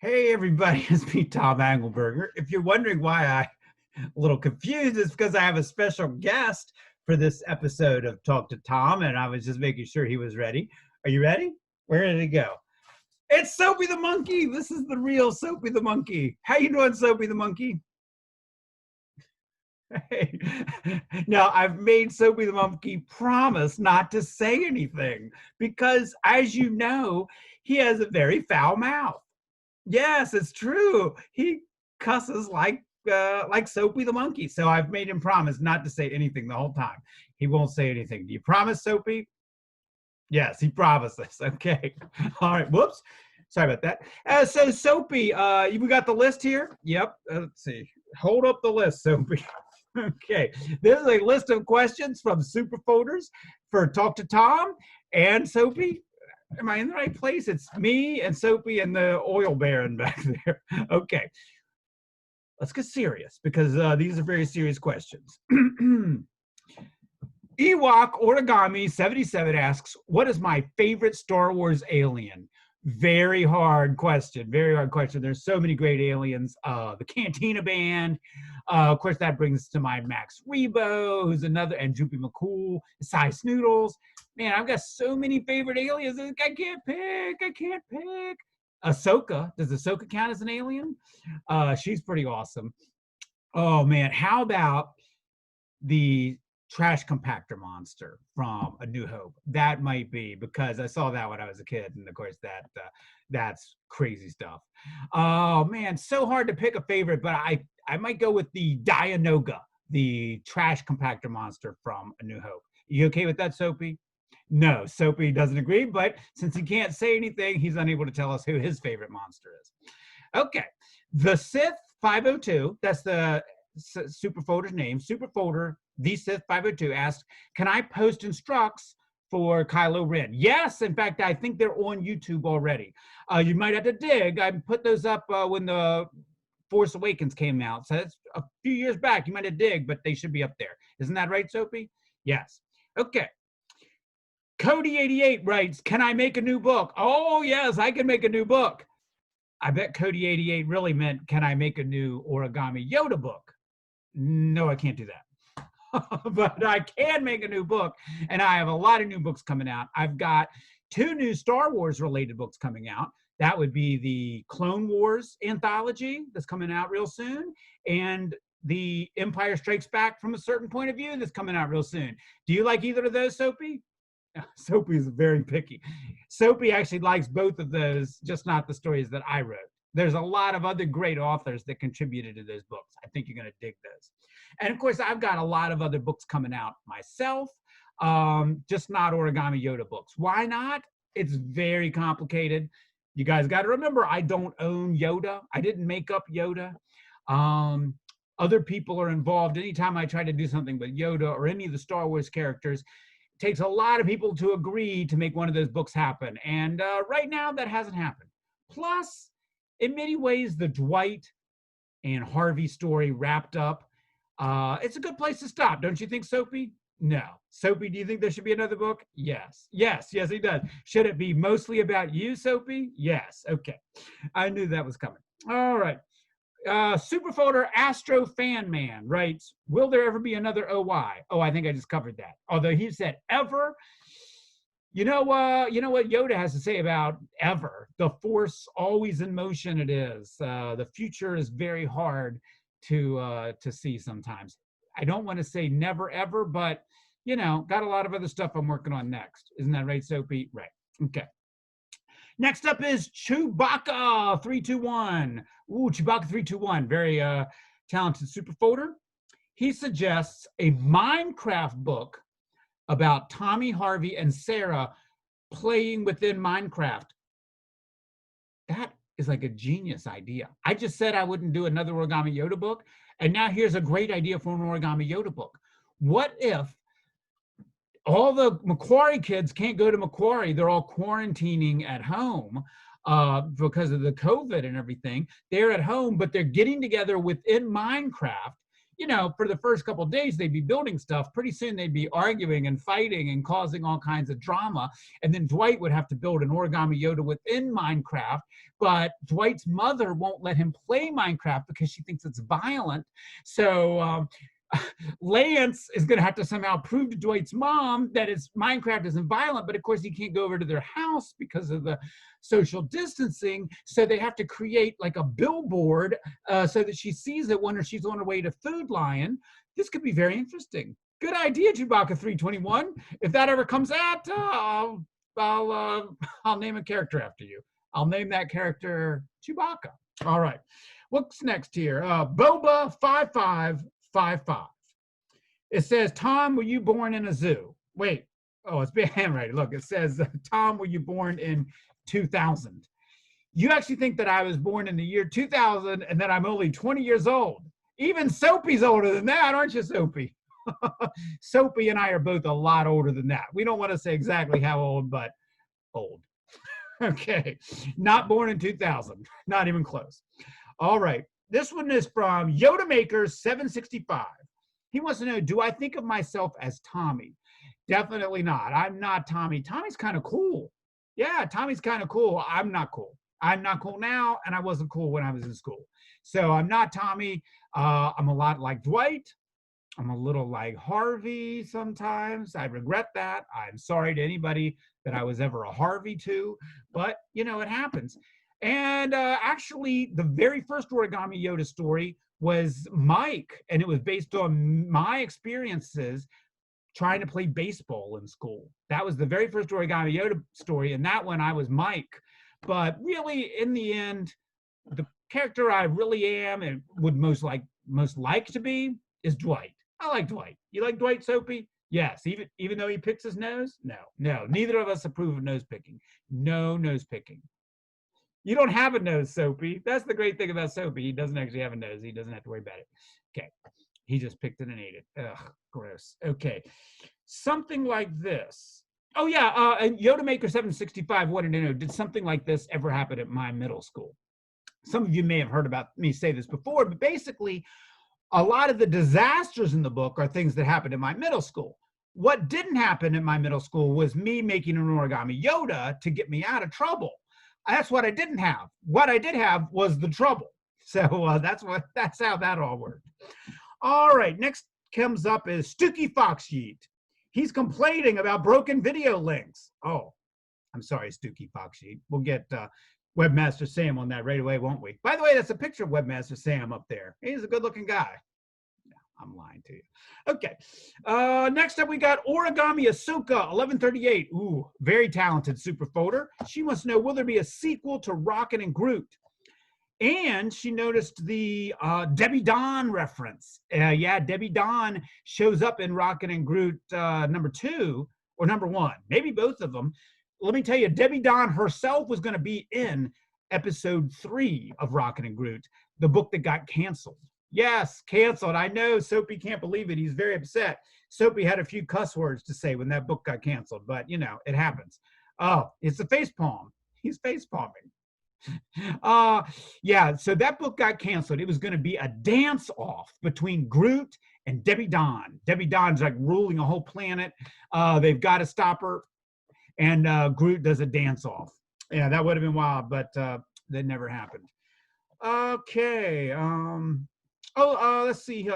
Hey everybody, it's me, Tom Angleberger. If you're wondering why I'm a little confused, it's because I have a special guest for this episode of Talk to Tom, and I was just making sure he was ready. Are you ready? Where did he go? It's Soapy the Monkey. This is the real Soapy the Monkey. How you doing, Soapy the Monkey? Hey. Now, I've made Soapy the Monkey promise not to say anything because, as you know, he has a very foul mouth. Yes, it's true. He cusses like Soapy the monkey. So I've made him promise not to say anything the whole time. He won't say anything. Do you promise, Soapy? Yes, he promises. Okay. All right. Whoops. Sorry about that. So Soapy, we got the list here. Yep. Let's see. Hold up the list, Soapy. Okay. This is a list of questions from Superfolders for Talk to Tom and Soapy. Am I in the right place? It's me and Soapy and the oil baron back there. Okay, let's get serious because these are very serious questions. Ewok Origami 77 asks, what is my favorite Star Wars alien? Very hard question. Very hard question. There's so many great aliens. The Cantina Band. Of course, that brings to mind Max Rebo, who's another, and Droopy McCool, Cy Snoodles. Man, I've got so many favorite aliens. I can't pick. I can't pick. Ahsoka. Does Ahsoka count as an alien? She's pretty awesome. Oh, man. How about the trash compactor monster from A New Hope? That might be, because I saw that when I was a kid, and of course that's crazy stuff. Oh man, so hard to pick a favorite, but I might go with the Dianoga, the trash compactor monster from A New Hope. You okay with that, Soapy? No, Soapy doesn't agree, but since he can't say anything, he's unable to tell us who his favorite monster is. Okay, the Sith 502, that's the Superfolder's name. Superfolder, the Sith 502 asked, can I post instructs for Kylo Ren? Yes, in fact, I think they're on YouTube already. You might have to dig. I put those up when the Force Awakens came out. So that's a few years back. You might have to dig, but they should be up there. Isn't that right, Soapy? Yes. Okay. Cody88 writes, can I make a new book? Oh, yes, I can make a new book. I bet Cody88 really meant, can I make a new Origami Yoda book? No, I can't do that. But I can make a new book, and I have a lot of new books coming out. I've got 2 new Star Wars related books coming out. That would be the Clone Wars anthology that's coming out real soon, and the Empire Strikes Back from a Certain Point of View that's coming out real soon. Do you like either of those, Soapy? Soapy is very picky. Soapy actually likes both of those, just not the stories that I wrote. There's a lot of other great authors that contributed to those books. I think you're going to dig those. And of course, I've got a lot of other books coming out myself, just not Origami Yoda books. Why not? It's very complicated. You guys got to remember, I don't own Yoda. I didn't make up Yoda. Other people are involved. Anytime I try to do something with Yoda or any of the Star Wars characters, it takes a lot of people to agree to make one of those books happen. And right now, that hasn't happened. Plus, in many ways, the Dwight and Harvey story wrapped up. It's a good place to stop, don't you think, Soapy? No. Soapy, do you think there should be another book? Yes. Yes, he does. Should it be mostly about you, Soapy? Yes. Okay. I knew that was coming. All right. Superfolder Astro Fan Man writes, will there ever be another OY? Oh, I think I just covered that. Although he said ever. You know what Yoda has to say about ever? The Force always in motion. It is. The future is very hard to see sometimes. I don't want to say never ever, but got a lot of other stuff I'm working on next. Isn't that right, Soapy? Right. Okay. Next up is Chewbacca 321. Ooh, Chewbacca 321, very talented Superfolder. He suggests a Minecraft book about Tommy, Harvey, and Sarah playing within Minecraft. That is like a genius idea. I just said I wouldn't do another Origami Yoda book, and now here's a great idea for an Origami Yoda book. What if all the Macquarie kids can't go to Macquarie? They're all quarantining at home because of the COVID and everything. They're at home, but they're getting together within Minecraft you know, for the first couple of days, they'd be building stuff. Pretty soon they'd be arguing and fighting and causing all kinds of drama. And then Dwight would have to build an Origami Yoda within Minecraft, but Dwight's mother won't let him play Minecraft because she thinks it's violent. So Lance is going to have to somehow prove to Dwight's mom that Minecraft isn't violent, but of course he can't go over to their house because of the social distancing. So they have to create like a billboard so that she sees it when she's on her way to Food Lion. This could be very interesting. Good idea, Chewbacca 321. If that ever comes out, I'll name a character after you. I'll name that character Chewbacca. All right. What's next here? Boba 5555. It says, Tom, were you born in a zoo? Wait. Oh, it's being handwritten. Look, it says, Tom, were you born in 2000? You actually think that I was born in the year 2000 and that I'm only 20 years old. Even Soapy's older than that, aren't you, Soapy? Soapy and I are both a lot older than that. We don't want to say exactly how old, but old. Okay. Not born in 2000. Not even close. All right. This one is from Yoda Maker 765. He wants to know, do I think of myself as Tommy? Definitely not. I'm not Tommy. Tommy's kind of cool. Yeah, Tommy's kind of cool. I'm not cool. I'm not cool now, and I wasn't cool when I was in school. So I'm not Tommy. I'm a lot like Dwight. I'm a little like Harvey sometimes. I regret that. I'm sorry to anybody that I was ever a Harvey to, but, you know, it happens. And actually, the very first Origami Yoda story was Mike, and it was based on my experiences trying to play baseball in school. That was the very first Origami Yoda story, and that one I was Mike. But really, in the end, the character I really am and would most like to be is Dwight. I like Dwight. You like Dwight, Soapy? Yes, even though he picks his nose? No. Neither of us approve of nose picking. No nose picking. You don't have a nose, Soapy. That's the great thing about Soapy. He doesn't actually have a nose. He doesn't have to worry about it. Okay. He just picked it and ate it. Ugh, gross. Okay. Something like this. Oh, yeah. And Yoda Maker 765 wanted to know, did something like this ever happen at my middle school? Some of you may have heard about me say this before, but basically, a lot of the disasters in the book are things that happened in my middle school. What didn't happen in my middle school was me making an Origami Yoda to get me out of trouble. That's what I didn't have. What I did have was the trouble. So that's how that all worked. All right, next comes up is Stooky Foxyeet. He's complaining about broken video links. Oh, I'm sorry, Stooky Foxyeet. We'll get Webmaster Sam on that right away, won't we? By the way, that's a picture of Webmaster Sam up there. He's a good-looking guy. No, I'm lying to you. Okay. Next up, we got Origami Ahsoka 1138. Ooh, very talented Superfolder. She wants to know, will there be a sequel to Rocket and Groot? And she noticed the Debbie Don reference. Yeah, Debbie Don shows up in Rocket and Groot #2 or #1, maybe both of them. Let me tell you, Debbie Don herself was going to be in episode 3 of Rocket and Groot, the book that got canceled. Yes, canceled. I know Soapy can't believe it. He's very upset. Soapy had a few cuss words to say when that book got canceled, but, you know, it happens. Oh, it's a facepalm. He's facepalming. Yeah, so that book got canceled. It was going to be a dance-off between Groot and Debbie Don. Debbie Don's like ruling a whole planet. They've got to stop her. And Groot does a dance-off. Yeah, that would have been wild, but that never happened. Okay. Let's see.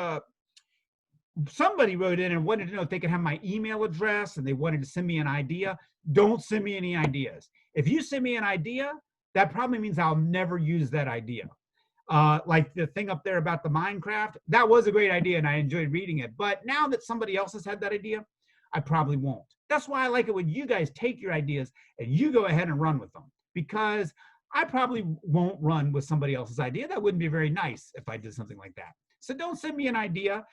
Somebody wrote in and wanted to know if they could have my email address, and they wanted to send me an idea. Don't send me any ideas. If you send me an idea, that probably means I'll never use that idea. Like the thing up there about the Minecraft, that was a great idea, and I enjoyed reading it. But now that somebody else has had that idea, I probably won't. That's why I like it when you guys take your ideas and you go ahead and run with them, because I probably won't run with somebody else's idea. That wouldn't be very nice if I did something like that. So don't send me an idea.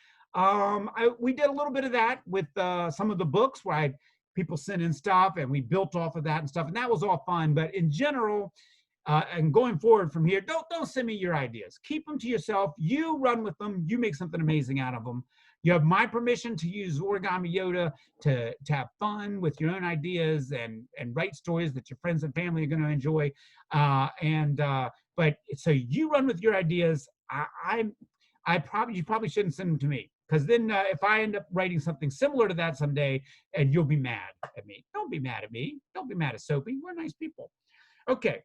We did a little bit of that with some of the books where people sent in stuff and we built off of that and stuff, and that was all fun. But in general, and going forward from here, don't send me your ideas. Keep them to yourself. You run with them. You make something amazing out of them. You have my permission to use Origami Yoda to have fun with your own ideas and write stories that your friends and family are going to enjoy. But so you run with your ideas. you probably shouldn't send them to me, because then if I end up writing something similar to that someday, and you'll be mad at me. Don't be mad at me. Don't be mad at Soapy. We're nice people. Okay.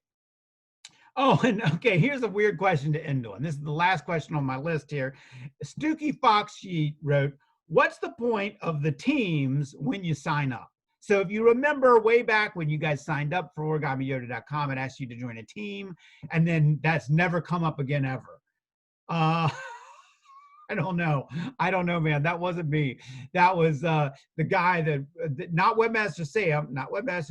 Oh, and okay, here's a weird question to end on. This is the last question on my list here. Stooky Fox Sheet wrote, "What's the point of the teams when you sign up?" So if you remember way back when you guys signed up for OrigamiYoda.com, it asked you to join a team, and then that's never come up again ever. Uh, I don't know. I don't know, man. That wasn't me. That was the guy that not Webmaster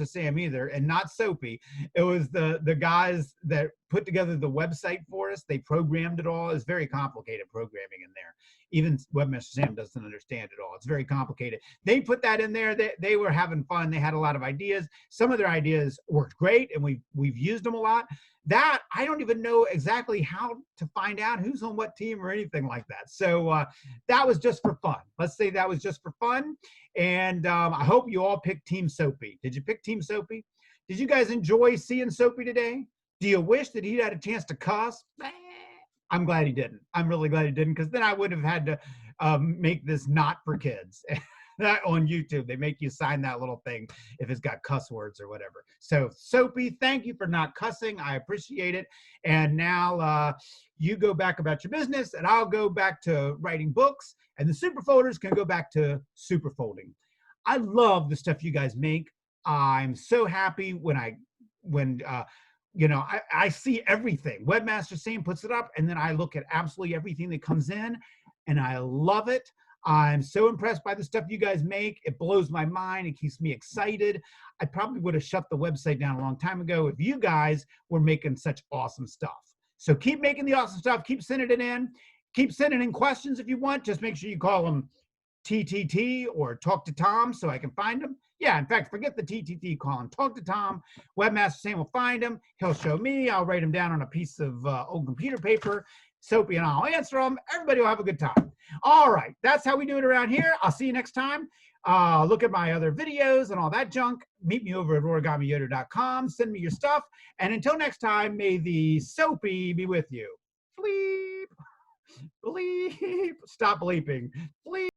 Sam either, and not Soapy. It was the guys that put together the website for us. They programmed it all. It's very complicated programming in there. Even Webmaster Sam doesn't understand it all. It's very complicated. They put that in there. They were having fun. They had a lot of ideas. Some of their ideas worked great, and we've used them a lot. That I don't even know exactly how to find out who's on what team or anything like that. So that was just for fun. Let's say that was just for fun. And I hope you all picked Team Soapy. Did you pick Team Soapy? Did you guys enjoy seeing Soapy today? Do you wish that he'd had a chance to cuss? I'm glad he didn't. I'm really glad he didn't, because then I would have had to make this not for kids. That on YouTube, they make you sign that little thing if it's got cuss words or whatever. So Soapy, thank you for not cussing. I appreciate it. And now you go back about your business, and I'll go back to writing books, and the Superfolders can go back to superfolding. I love the stuff you guys make. I'm so happy when I see everything. Webmaster Sam puts it up, and then I look at absolutely everything that comes in, and I love it. I'm so impressed by the stuff you guys make. It blows my mind. It keeps me excited. I probably would have shut the website down a long time ago if you guys were making such awesome stuff. So keep making the awesome stuff. Keep sending it in. Keep sending in questions if you want. Just make sure you call them TTT or Talk to Tom so I can find them. Yeah, in fact, forget the TTT, call him Talk to Tom. Webmaster Sam will find him. He'll show me. I'll write him down on a piece of old computer paper. Soapy and I'll answer them. Everybody will have a good time. All right, that's how we do it around here. I'll see you next time. Look at my other videos and all that junk. Meet me over at origamiyoda.com. Send me your stuff. And until next time, may the Soapy be with you. Bleep. Bleep. Stop bleeping. Bleep.